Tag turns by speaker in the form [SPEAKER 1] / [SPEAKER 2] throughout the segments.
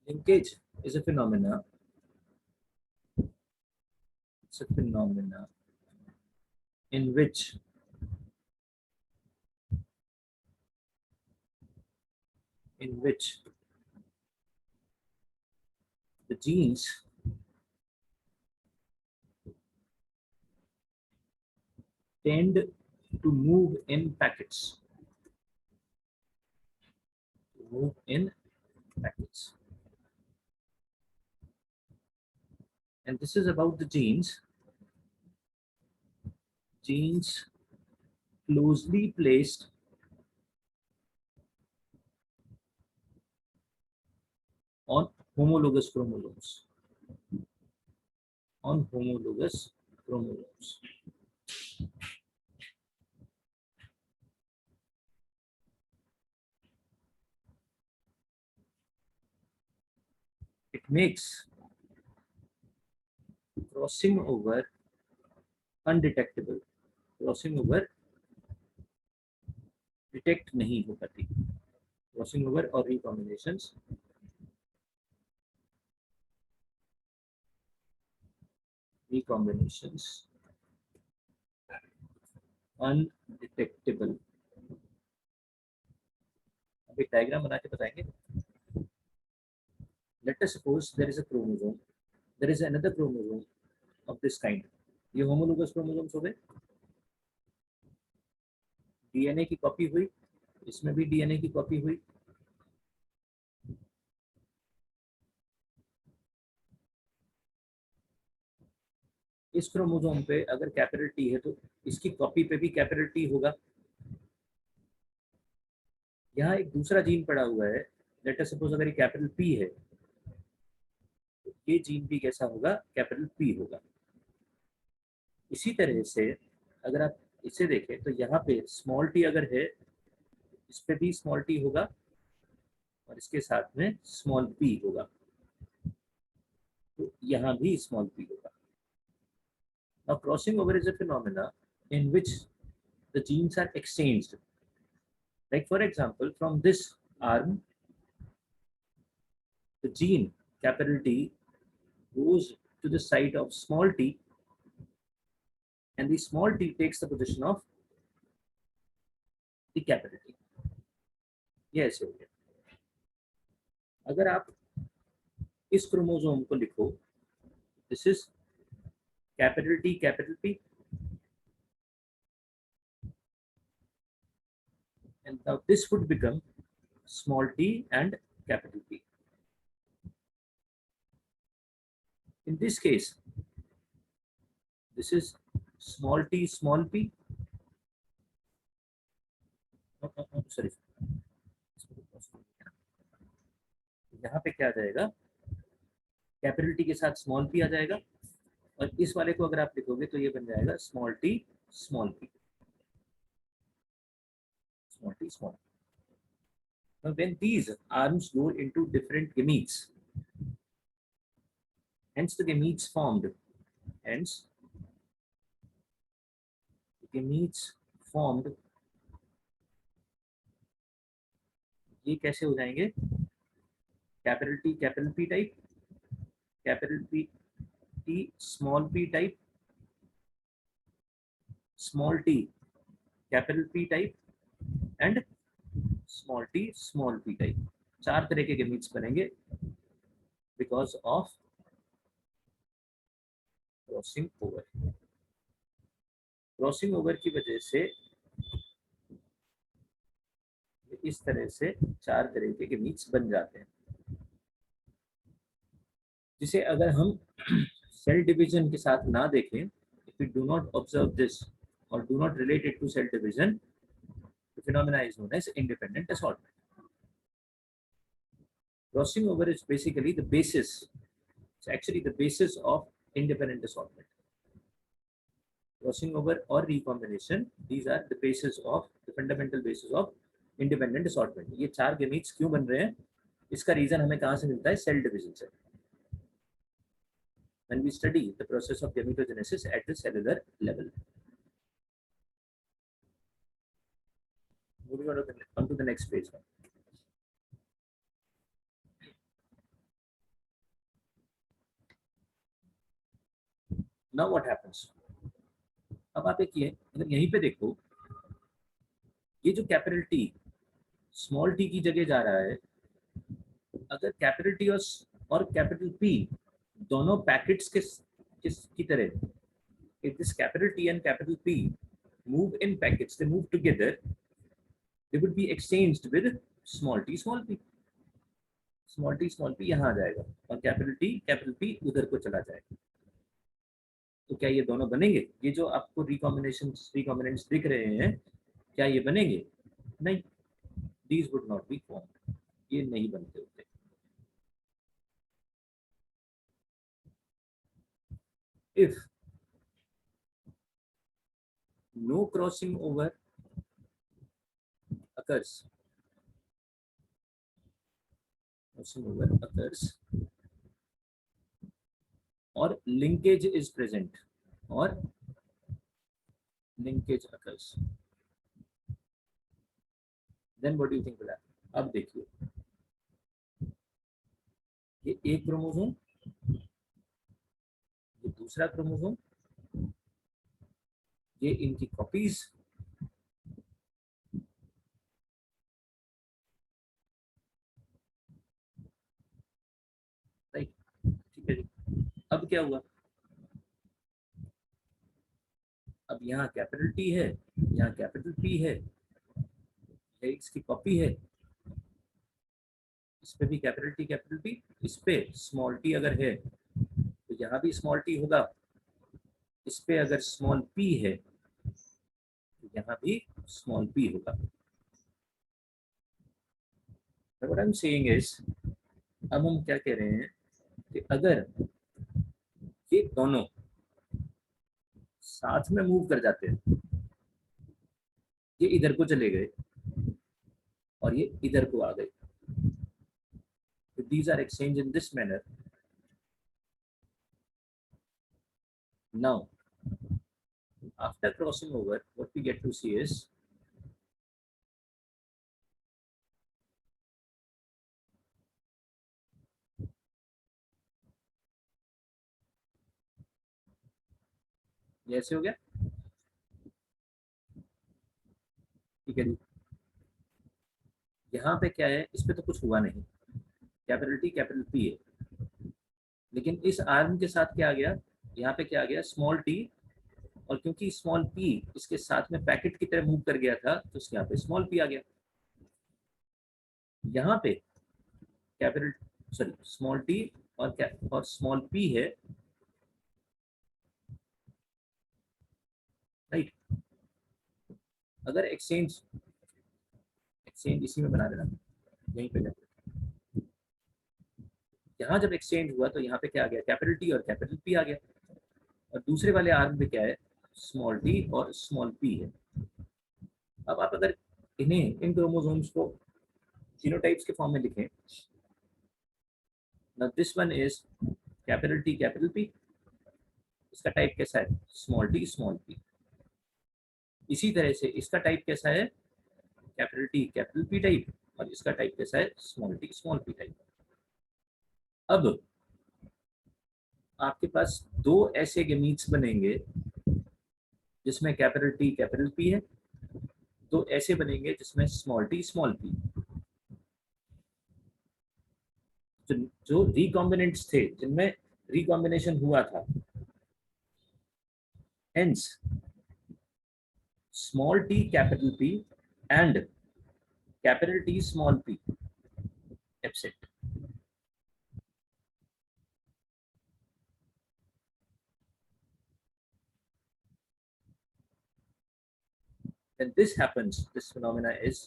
[SPEAKER 1] Linkage is a phenomena. It's a phenomena in which the genes tend to move in packets. And this is about the genes closely placed on homologous chromosomes. It makes crossing over undetectable. Crossing over detect नहीं हो पाती. Crossing over और रिकॉम्बिनेशंस undetectable. अभी diagram बना के बताएंगे. Let us suppose there is a chromosome, there is another chromosome of this kind. ये homologous chromosomes हो गए. डीएनए की कॉपी हुई, इसमें भी डीएनए की कॉपी हुई. इस क्रोमोसोम पे अगर कैपिटल टी है तो इसकी कॉपी पे भी कैपिटल टी होगा. यहाँ एक दूसरा जीन पड़ा हुआ है. लेट अस सपोज अगर ये कैपिटल पी है तो ये जीन भी कैसा होगा? कैपिटल पी होगा. इसी तरह से अगर आप इसे देखें तो यहाँ पे स्मॉल टी अगर है, इस पे भी स्मॉल टी होगा और इसके साथ में स्मॉल पी होगा. तो यहाँ भी स्मॉल पी होगा. Now crossing over is a phenomena in which the genes are exchanged. Like for example, from this arm, the gene capital T goes to the site of small t, and the small t takes the position of the capital T. ये ऐसे हो गया. अगर आप इस chromosome को लिखो, this is capital T capital P, and now this would become small t and capital P. In this case, this is small t small p. Sorry. यहाँ पे क्या आ जाएगा? कैपिटल टी के साथ स्मॉल पी आ जाएगा और इस वाले को अगर आप लिखोगे तो ये बन जाएगा small T small P. Small t small. Now when these arms go into different gametes, hence the gametes formed. ये कैसे हो जाएंगे? Capital P type, capital P T small P type, small T capital P type and small T small P type. 4 तरह के gametes बनेंगे because of crossing over. Crossing over की वजह से इस तरह से 4 तरह के गेमीट्स बन जाते हैं, जिसे अगर हम सेल डिवीजन के साथ ना देखें, if we do not observe this और do not relate it to cell division, the phenomena is known as independent assortment. Crossing over is basically the basis. It's actually the basis of independent assortment. Crossing over or recombination, these are the basis of the fundamental basis of independent assortment. ये 4 gametes क्यों बन रहे हैं? इसका reason हमें कहाँ से मिलता है? सेल डिवीजन से. When we study the process of gametogenesis at the cellular level. Moving on to the next page. Now what happens, अब आप एक ये अगर यहीं पे देखो, ये जो कैपिटल टी स्मॉल टी की जगह जा रहा है, अगर कैपिटल टी और कैपिटल पी दोनों पैकेट्स किस की तरह, if this capital T and capital P move in packets, they move together, they would be exchanged with small t small p, small t small p यहाँ आ जाएगा और capital T capital P उधर को चला जाएगा। तो क्या ये दोनों बनेंगे? ये जो आपको रिकॉम्बिनेंट्स दिख रहे हैं, क्या ये बनेंगे? नहीं, these would not be formed, ये नहीं बनते होते। if no crossing over occurs, or linkage is present, or linkage occurs, then what do you think will happen? अब देखिए, ये एक क्रोमोसोम, ये दूसरा क्रोमोसोम, ये इनकी कॉपीज, राइट, ठीक है जी। अब क्या हुआ, अब यहाँ कैपिटल टी है, यहाँ कैपिटल पी है, इसकी कॉपी है, इस पे भी कैपिटल टी कैपिटल पी, इस पे स्मॉल टी अगर है तो यहाँ भी स्मॉल टी होगा, इस पे अगर स्मॉल पी है तो यहाँ भी स्मॉल पी होगा। What I'm saying is, अब हम क्या कह रहे हैं कि अगर ये दोनों साथ में मूव कर जाते हैं, ये इधर को चले गए और ये इधर को आ गए, if these are exchanged in this manner, now after crossing over what we get to see is ये ऐसे हो गया, ठीक है जी। यहाँ पे क्या है, इस पे तो कुछ हुआ नहीं, कैपिटल टी कैपिटल पी है, लेकिन इस आर्म के साथ क्या आ गया, यहाँ पे क्या आ गया, स्मॉल टी, और क्योंकि स्मॉल पी इसके साथ में पैकेट की तरह मूव कर गया था तो यहाँ पे स्मॉल पी आ गया। यहाँ पे कैपिटल सॉरी स्मॉल टी और स्मॉल पी है, राइट। अगर एक्सचेंज इसी में बना देना, यहीं पे यहाँ जब एक्सचेंज हुआ तो यहाँ पे क्या आ गया, कैपिटल टी और कैपिटल पी आ गया, और दूसरे वाले आर्म पे क्या है, स्मॉल टी और स्मॉल पी है। अब आप अगर इन क्रोमोसोम्स को जीनोटाइप्स के फॉर्म में लिखें, now this one is capital T capital P, इसका टाइप कैसा है, स्मॉल टी स्मॉल पी। इसी तरह से इसका टाइप कैसा है, capital T capital P type, और इसका टाइप कैसा है, small T small P type. अब आपके पास दो ऐसे गेमीट्स बनेंगे जिसमें कैपिटल टी कैपिटल पी है, दो ऐसे बनेंगे जिसमें स्मॉल टी स्मॉल पी। जो रिकॉम्बिनेंट्स थे जिनमें रिकॉम्बिनेशन हुआ था, hence small T capital P and capital T small P absent. When this happens, this phenomena is,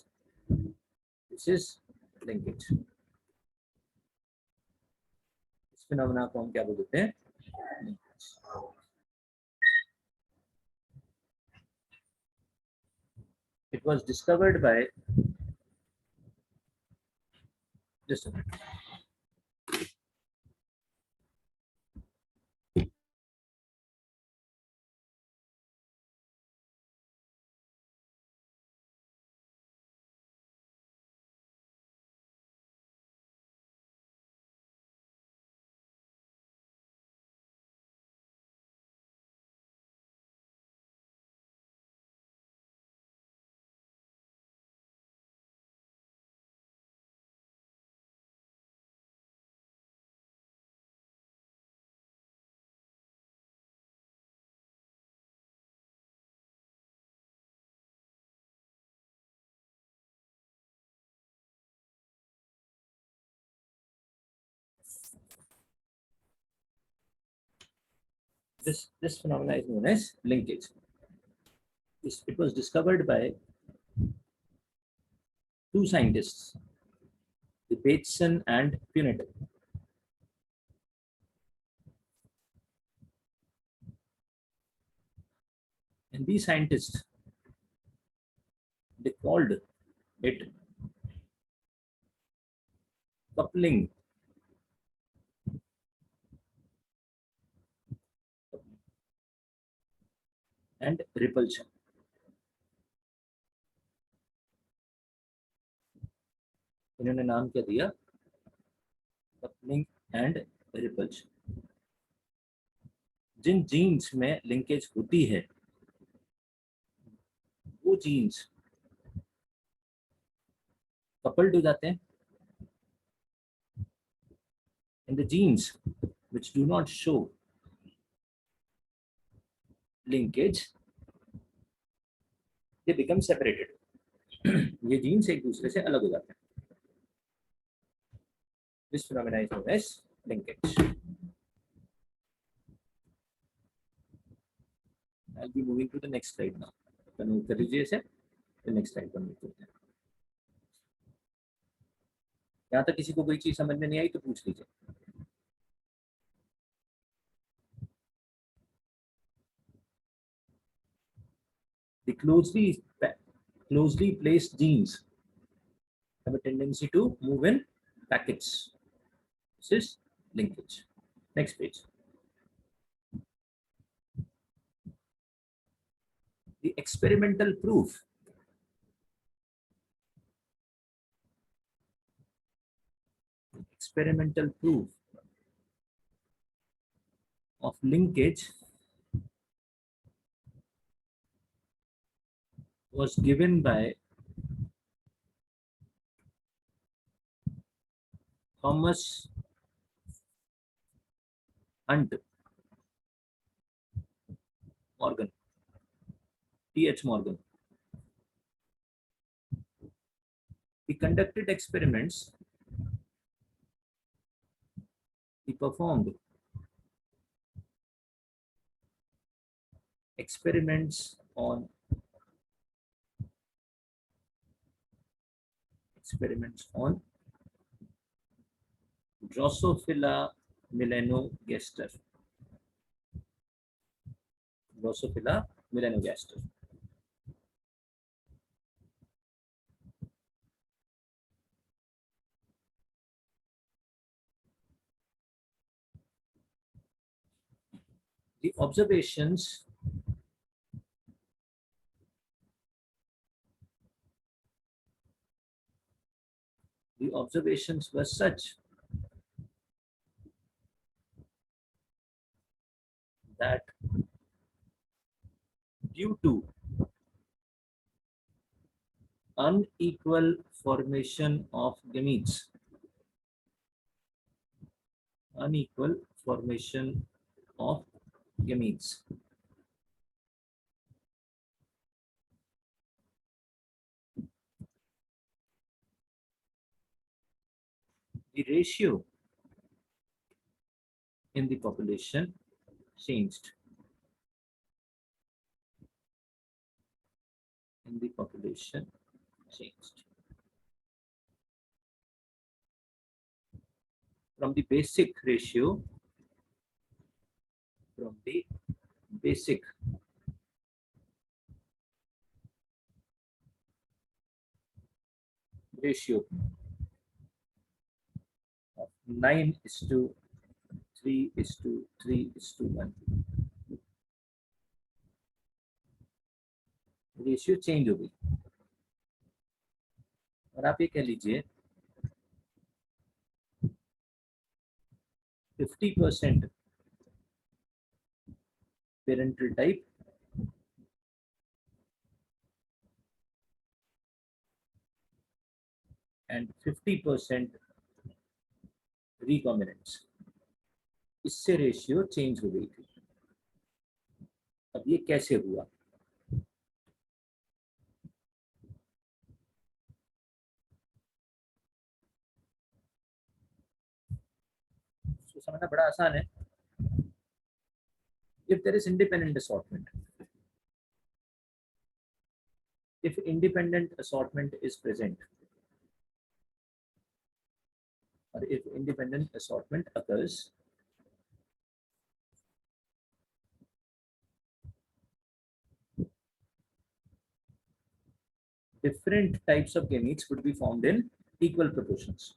[SPEAKER 1] this is linkage। इस phenomena को हम क्या बोलते हैं, it was discovered by, just a minute, This phenomena is known as linkage. It was discovered by two scientists, the Bateson and Punetel. And these scientists, they called it coupling and repulsion. इन्होंने नाम क्या दिया? Coupling and repulsion. जिन genes में linkage होती है वो jeans coupled हो जाते हैं. And the genes which do not show linkage, they become separated. ये जीन्स एक दूसरे से अलग हो जाते हैं. This phenomena is known as linkage. I'll be moving to the next slide now. Convert कर लीजिए इसे. The next slide पर मूव करते हैं. यहाँ तक किसी को कोई चीज समझ में नहीं आई तो पूछ लीजिए. The closely placed genes have a tendency to move in packets. This is linkage. Next page. The experimental proof of linkage was given by Thomas Hunt Morgan, T.H. Morgan. He conducted experiments. He performed experiments on Drosophila melanogaster. Drosophila melanogaster. The observations were such that due to unequal formation of gametes, the ratio in the population changed. From the basic ratio of 9:3:3:1. Ratio change हो गई. और आप ये कह लीजिए 50% parental type and 50% recombinants. इससे ratio change हो गई थी. अब ये कैसे हुआ? इसको समझना बड़ा आसान है. if there is independent assortment, if independent assortment is present, or if independent assortment occurs, different types of gametes would be formed in equal proportions.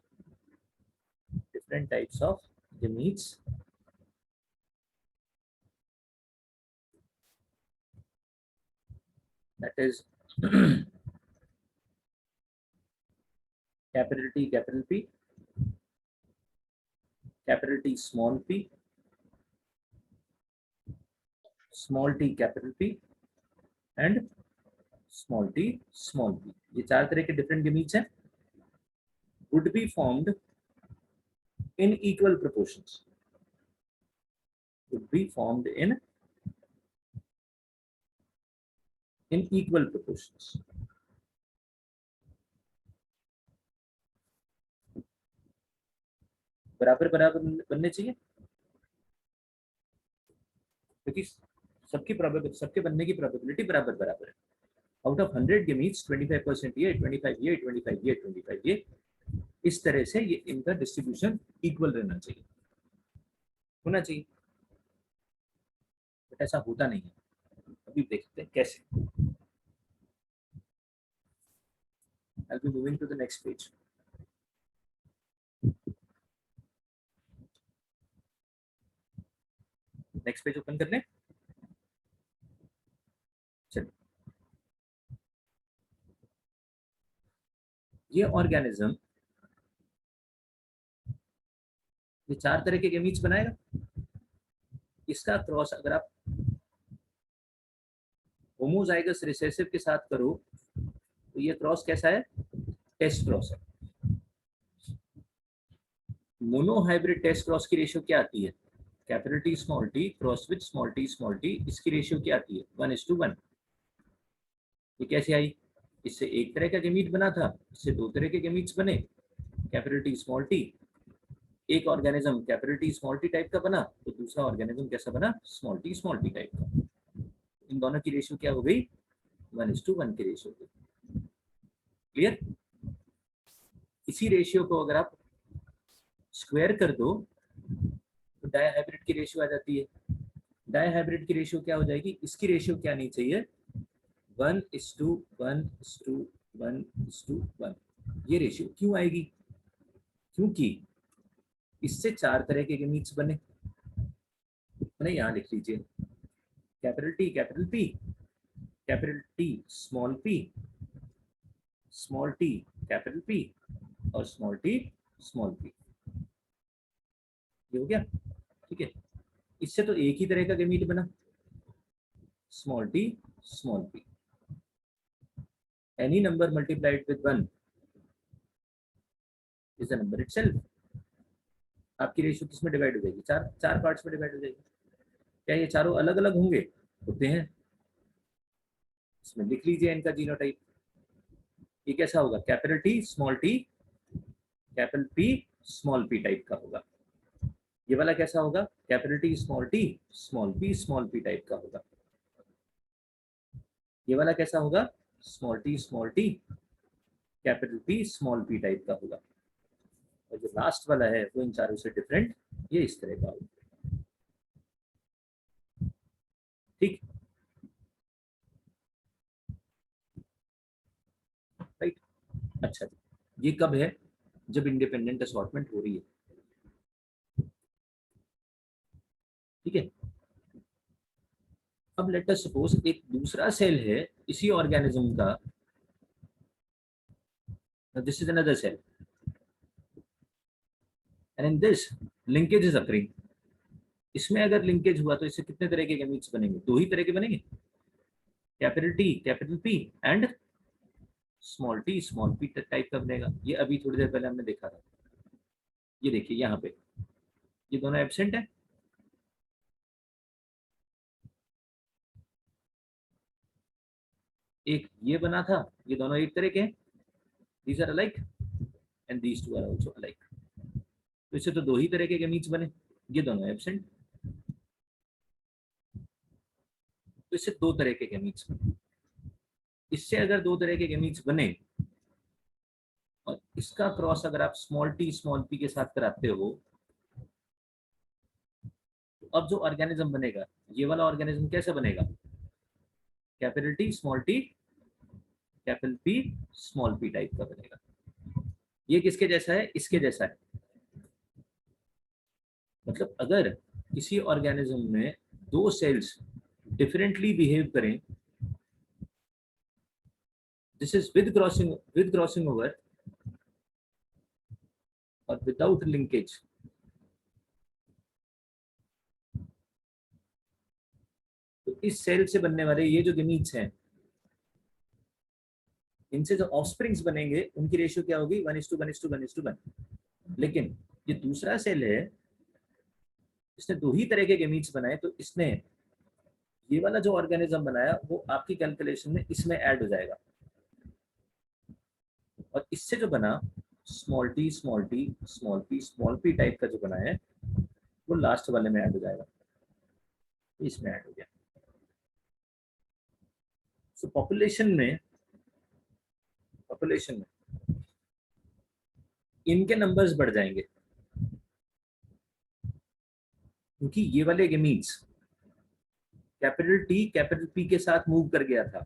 [SPEAKER 1] Different types of gametes that is capital T, capital P, capital T, small p, small t, capital P, and small t, small p. ये चार तरह के different gametes हैं, would be formed in equal proportions. Would be formed in equal proportions. बराबर बराबर बनने चाहिए, क्योंकि सबकी प्रोबेबिलिटी, सबके बनने की प्रोबेबिलिटी बराबर बराबर है. आउट ऑफ 100 गेमीट्स 25% ये, 25 ये, 25 ये, 25 ये, इस तरह से ये इनका डिस्ट्रीब्यूशन इक्वल रहना चाहिए, होना चाहिए. बट ऐसा होता नहीं है. अभी देखते हैं कैसे. I'll be moving to the next page. Next page open कर लें. चलिए, ये ऑर्गेनिज्म ये चार तरह के गेमीट्स बनाएगा. इसका क्रॉस अगर आप होमोजाइगस रिसेसिव के साथ करो तो ये क्रॉस कैसा है? टेस्ट क्रॉस है. मोनोहाइब्रिड टेस्ट क्रॉस की रेशियो क्या आती है? Capital T small T cross with small T, इसकी रेशियो क्या आती है? 1:1. ये कैसे आई? इससे एक तरह का गेमीट बना था, इससे दो तरह के गेमीट्स बने. कैपिटल टी स्मॉल टी, एक organism capital T small T type का बना, तो दूसरा ऑर्गेनिज्म कैसा बना? स्मॉल टी टाइप का. इन दोनों की रेशियो क्या हो गई? 1:1 की रेशियो. क्लियर? इसी रेशियो को अगर आप स्क्वायर कर दो तो डायहाइब्रिड की रेशियो आ जाती है. डायहाइब्रिड की रेशियो क्या हो जाएगी? इसकी रेशियो क्या नहीं चाहिए? 1:1:1:1. ये रेशियो क्यों आएगी? क्योंकि इससे चार तरह के गेमीट्स बने. मैंने यहाँ लिख लीजिए, capital T capital P, capital T small T capital P, और स्मॉल टी स्मॉल पी. ये हो गया. ठीक है. इससे तो एक ही तरह का गेमीट बना, small T small P. Any number multiplied with 1 is the number itself. आपकी रेशियो किसमें डिवाइड हो जाएगी? चार पार्ट्स में डिवाइड हो जाएगी. क्या ये चारों अलग अलग होंगे? होते हैं. इसमें लिख लीजिए इनका जीनोटाइप. ये कैसा होगा? Capital T small T capital P small P type का होगा. ये वाला कैसा होगा? Capital T small P type का होगा. ये वाला कैसा होगा? Small T capital P small P type का होगा. और जो लास्ट वाला है वो इन चारों से डिफरेंट, ये इस तरह का होगा. ठीक, राइट. अच्छा, ये कब है? जब इंडिपेंडेंट असॉर्टमेंट हो रही है. ठीक है. अब लेट अस सपोज एक दूसरा सेल है इसी ऑर्गेनिज्म का. This is another cell and in this linkage is occurring. इसमें अगर लिंकेज हुआ तो इससे कितने तरह के गेमीट्स बनेंगे? दो ही तरह के बनेंगे, capital T capital P and small P type का बनेगा. ये अभी थोड़ी देर पहले हमने देखा था. ये देखिए यहाँ पे ये दोनों एब्सेंट है. एक ये बना था, ये दोनों एक तरह के हैं. These are alike and these two are also alike. तो इससे तो दो ही तरह के गेमीट्स बने. ये दोनों एब्सेंट. इससे दो तरह के गैमीट्स बने। इससे अगर दो तरह के गैमीट्स बने और इसका क्रॉस अगर आप स्मॉल p के साथ कराते हो, तो अब जो ऑर्गेनिज्म बनेगा, ये वाला ऑर्गेनिज्म कैसे बनेगा? Capital T small t capital P small p type का बनेगा। ये किसके जैसा है? इसके जैसा है। मतलब अगर किसी ऑर्गेनिज्म में दो सेल्स डिफरेंटली बिहेव करें, this is with crossing over और विदाउट लिंकेज, तो इस सेल से बनने वाले ये जो गैमीट्स हैं, इनसे जो ऑफस्प्रिंग्स बनेंगे उनकी रेशियो क्या होगी? 1:1:1:1। लेकिन ये दूसरा सेल है, इसने दो ही तरह के गैमीट्स बनाए, तो इसने ये वाला जो ऑर्गेनिज्म बनाया वो आपकी कैलकुलेशन में इसमें ऐड हो जाएगा, और इससे जो बना small t small p type का जो बना है वो लास्ट वाले में ऐड हो जाएगा, इसमें ऐड हो गया। सो पॉपुलेशन में इनके नंबर्स बढ़ जाएंगे, क्योंकि ये वाले gametes capital T capital P के साथ मूव कर गया था,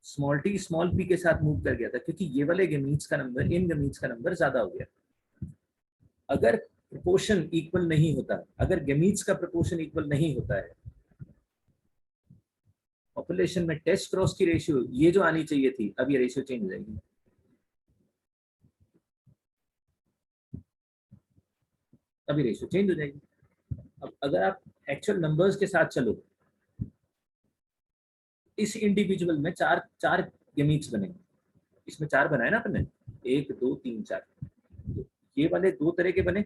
[SPEAKER 1] स्मॉल t स्मॉल p के साथ मूव कर गया था, क्योंकि ये वाले गैमीट्स का नंबर, इन गैमीट्स का नंबर ज्यादा हो गया। अगर प्रोपोर्शन इक्वल नहीं होता, अगर गैमीट्स का प्रोपोर्शन इक्वल नहीं होता है, पॉपुलेशन में टेस्ट क्रॉस की रेशियो ये जो आनी चाहिए थी, अब ये रेशियो चेंज हो जाएगी। अभी रेशियो चेंज हो जाएगी। अब अगर आप एक्चुअल नंबर्स के साथ चलो, इस इंडिविजुअल में चार गैमीट्स बनेंगे। इसमें चार बनाए ना अपने, 1 2 3 4, तो ये वाले दो तरह के बने,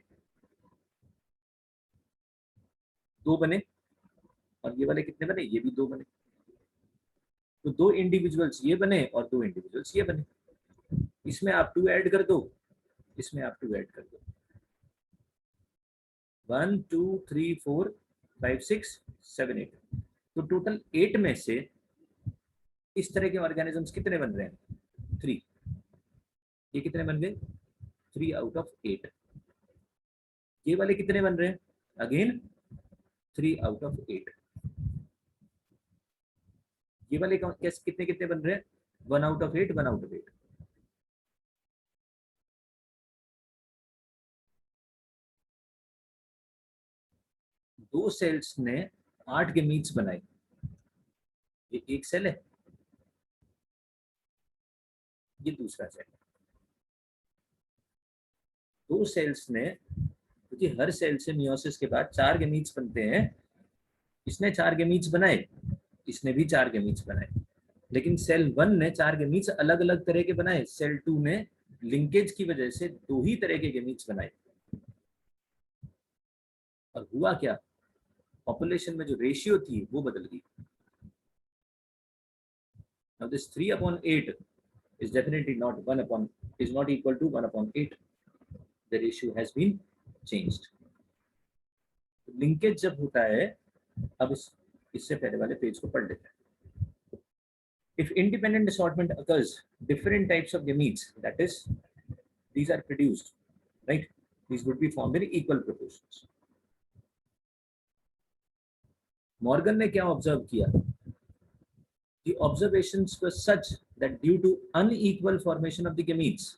[SPEAKER 1] दो बने, और ये वाले कितने बने? ये भी दो बने। तो दो इंडिविजुअल्स ये बने और दो इंडिविजुअल्स ये बने। इसमें आप 2 ऐड कर दो, इसमें आप 2 ऐड कर दो, 1 2 3 4 5 6 7 8, तो टोटल 8 में से इस तरह के ऑर्गेनिजम्स कितने बन रहे हैं? 3। ये कितने बन गए? 3 आउट ऑफ 8। ये वाले कितने बन रहे हैं? Again 3 out of 8। ये वाले कितने कितने बन रहे हैं? 1 आउट ऑफ 8, 1 आउट ऑफ 8। दो सेल्स ने 8 गैमीट्स बनाए, ये एक सेल है, ये दूसरा सेल है। दो सेल्स ने, क्योंकि हर सेल से मियोसिस के बाद 4 गैमीट्स बनते हैं, इसने 4 गैमीट्स बनाए, इसने भी 4 गैमीट्स बनाए, लेकिन सेल 1 ने 4 गैमीट्स अलग अलग तरह के बनाए, सेल 2 ने लिंकेज की वजह से दो ही तरह के गैमीट्स बनाए। और हुआ क्या? पॉपुलेशन में जो रेशियो थी वो बदल गई। Now this 3/8 is definitely is not equal to 1/8. The ratio has been changed. Linkage जब होता है, अब इससे पहले वाले पेज को पढ़ लेते हैं। If independent assortment occurs, different types of gametes, that is, these are produced, right? These would be formed in equal proportions. Morgan ने क्या ऑब्जर्व किया? The observations were such that due to unequal formation of the gametes,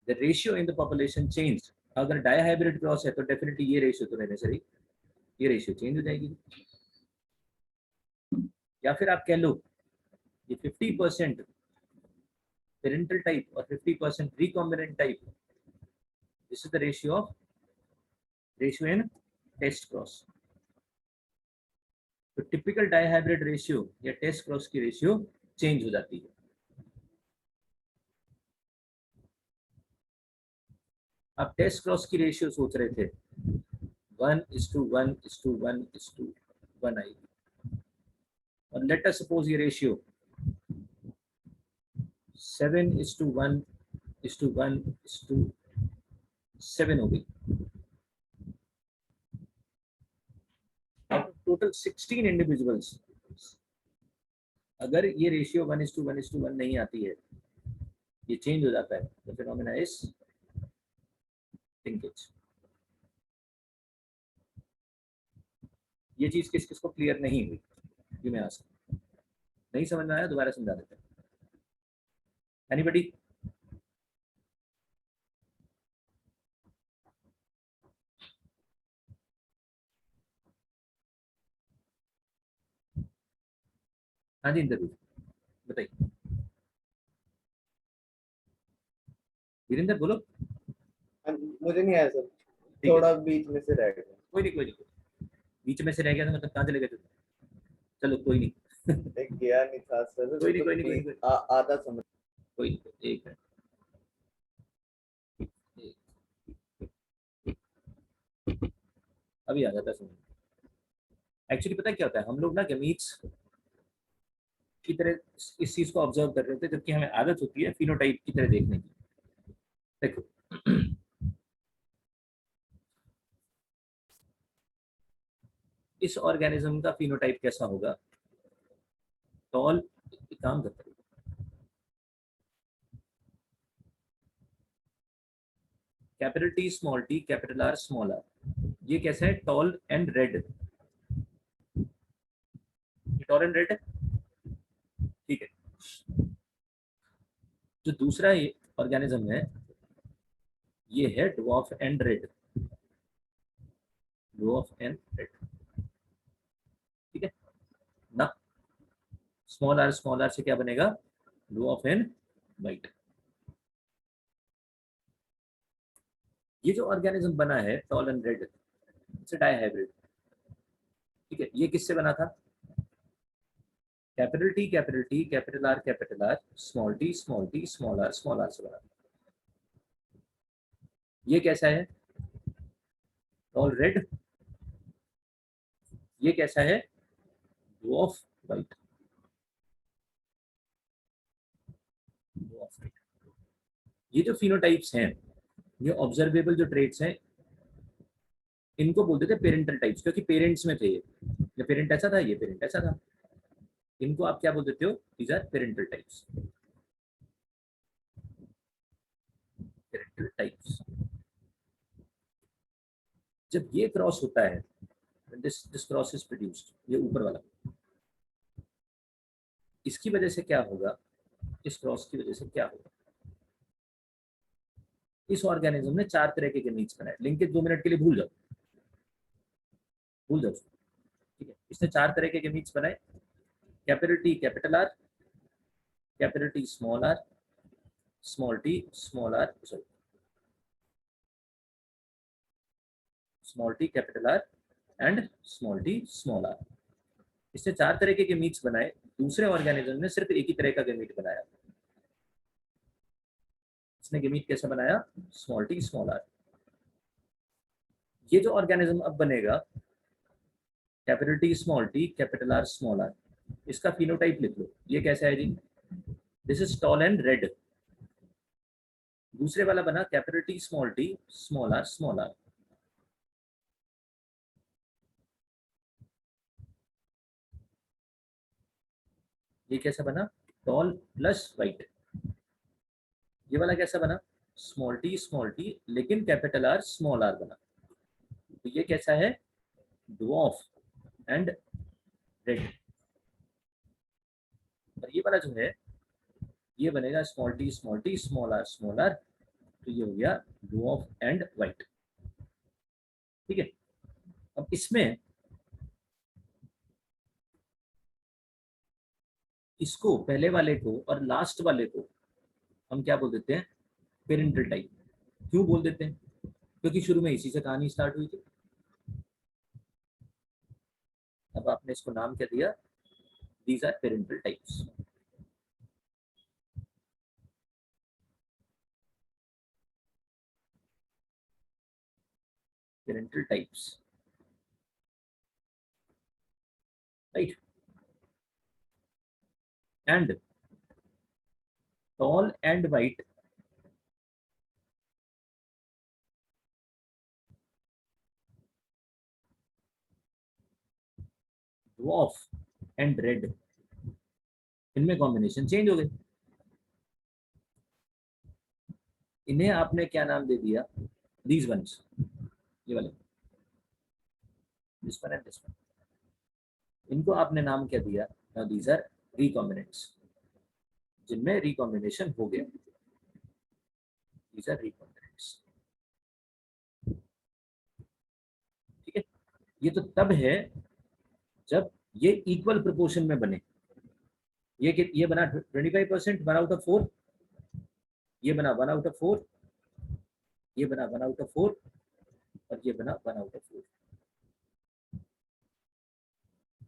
[SPEAKER 1] the ratio in the population changed. अगर dihybrid cross है तो definitely ये ratio तो रहने से ये रेशियो चेंज हो जाएगी। या फिर आप कह लो ये 50% पेरेंटल टाइप और 50% recombinant type, this is the ratio in test cross. तो टिपिकल डायहाइब्रिड रेशियो या टेस्ट क्रॉस की रेशियो चेंज हो जाती है। आप टेस्ट क्रॉस की रेशियो सोच रहे थे 1:1:1:1 आएगी, और लेट अस सपोज ये रेशियो 7:1:1:7 हो गई। टोटल 16 इंडिविजुअल्स, अगर ये रेशियो 1:1:1 नहीं आती है, ये चेंज हो जाता है, तो फिनोमेना इज लिंकेज। ये चीज किस किस को क्लियर नहीं हुई, ये मैं आस नहीं समझ में आया, दोबारा समझा देते हैं। एनीबडी? हाँ जी, इंद्रजीत बताइए। वीरेंद्र बोलो।
[SPEAKER 2] मुझे नहीं आया सर,
[SPEAKER 1] ठीक है,
[SPEAKER 2] थोड़ा बीच में से रह गया।
[SPEAKER 1] कोई नहीं कोई नहीं, बीच में से रह गया तो मतलब कहाँ चले गए थे? चलो कोई नहीं।
[SPEAKER 2] एक गया नहीं था सर,
[SPEAKER 1] कोई नहीं
[SPEAKER 2] मतलब
[SPEAKER 1] कोई नहीं कोई नहीं
[SPEAKER 2] आधा समझ।
[SPEAKER 1] कोई नहीं, एक मिनट। अभी आ जाता है समझ। एक्चुअली पता है क्या होता है, हम लोग ना गमीट्स की तरह इस चीज को ऑब्जर्व कर रहे होते हैं, जबकि हमें आदत होती है फिनोटाइप की तरह देखने की। देखो इस ऑर्गेनिज्म का फिनोटाइप कैसा होगा? टॉल, काम करता है, capital T small T capital R small R. ये कैसा है? Tall and red. Tall and red है, ठीक है। जो दूसरा ये ऑर्गेनिज्म है, ये है dwarf and red. Dwarf and red, ठीक है ना। स्मॉल आर से क्या बनेगा? Dwarf and white. ये जो ऑर्गेनिज्म बना है tall and red, it's dihybrid, ठीक है। ये किससे बना था? Capital T capital R small T small T small R से बना। ये कैसा है? Tall red. ये कैसा है? Dwarf white. Dwarf white. ये जो फिनोटाइप्स हैं, ये ऑब्जर्वेबल जो ट्रेट्स हैं, इनको बोलते थे पेरेंटल टाइप्स, क्योंकि पेरेंट्स में थे ये पेरेंट ऐसा था, ये पेरेंट ऐसा था। इनको आप क्या बोल देते हो? These are parental types. Parental types. जब ये क्रॉस होता है, दिस क्रॉस इज प्रोड्यूस्ड, ये ऊपर वाला, इसकी वजह से क्या होगा? इस क्रॉस की वजह से क्या होगा? इस ऑर्गेनिज्म ने 4 तरह के गेमीट्स बनाए। लिंकेज 2 मिनट के लिए भूल जाओ, भूल जाओ, ठीक है। इसने 4 तरह के गेमीट्स बनाए, capital T capital R, capital T small T small R, sorry, small T capital R and small T small R. इसने 4 तरह के गेमीट्स बनाए। दूसरे ऑर्गेनिज्म ने सिर्फ एक ही तरह का गेमीट बनाया। इसने गेमीट कैसा बनाया? Small T small R. ये जो ऑर्गेनिज्म अब बनेगा, capital T capital R small R, इसका फिनोटाइप लिख लो। ये कैसा है जी? This is tall and red. दूसरे वाला बना capital T small R small R. ये कैसा बना? Tall plus white. ये वाला कैसा बना? स्मॉल टी लेकिन कैपिटल आर स्मॉल आर बना। तो ये कैसा है? Dwarf and red. और ये वाला जो है, ये बनेगा स्मॉल टी स्मॉल आर, तो ये हो गया ड्वार्फ एंड वाइट, ठीक है। अब इसमें इसको, पहले वाले को और लास्ट वाले को हम क्या बोल देते हैं? Parental type. क्यों बोल देते हैं? क्योंकि शुरू में इसी से कहानी स्टार्ट हुई थी। अब आपने इसको नाम क्या दिया? These are parental types. Parental types, right. And tall and white dwarf and red, इनमें कॉम्बिनेशन चेंज हो गई। इन्हें आपने क्या नाम दे दिया, दीज वंस, ये वाले, this one and this one, इनको आपने नाम क्या दिया, नाउ दीज आर रिकॉम्बिनेंट्स, जिनमें रिकॉम्बिनेशन हो गया, दीज आर रिकॉम्बिनेंट्स। ठीक है, ये तो तब है जब ये इक्वल प्रोपोर्शन में बने। ये बना 25%, 1/4, ये बना 1/4, ये बना 1/4, और ये बना 1/4।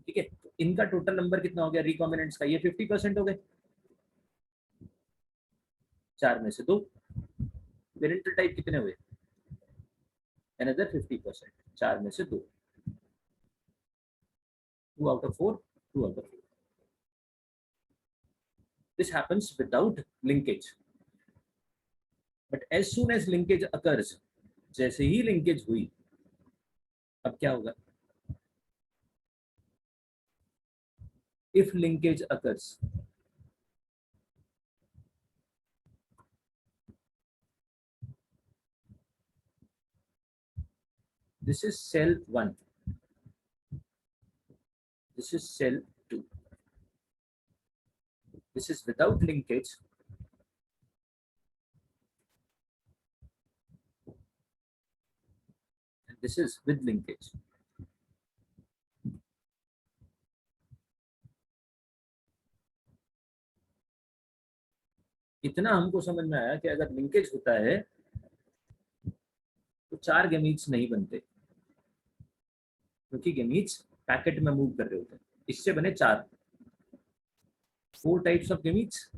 [SPEAKER 1] ठीक है, तो इनका टोटल नंबर कितना हो गया रिकॉम्बिनेंट्स का, ये 50% हो गए, 4 में से 2। पेरेंटल टाइप कितने हुए, अनदर 50%, 4 में से 2, 2/4, 2/4। This happens without linkage, but as soon as linkage occurs, जैसे ही लिंकेज हुई, अब क्या होगा, if linkage occurs, this is cell 1, this is cell 2, this is without linkage, and this is with linkage. इतना हमको समझ में आया कि अगर लिंकेज होता है तो 4 गेमीट्स नहीं बनते, क्योंकि गेमीट्स पैकेट में मूव कर रहे होते हैं। इससे बने 4, 4 टाइप्स ऑफ गेमीट्स,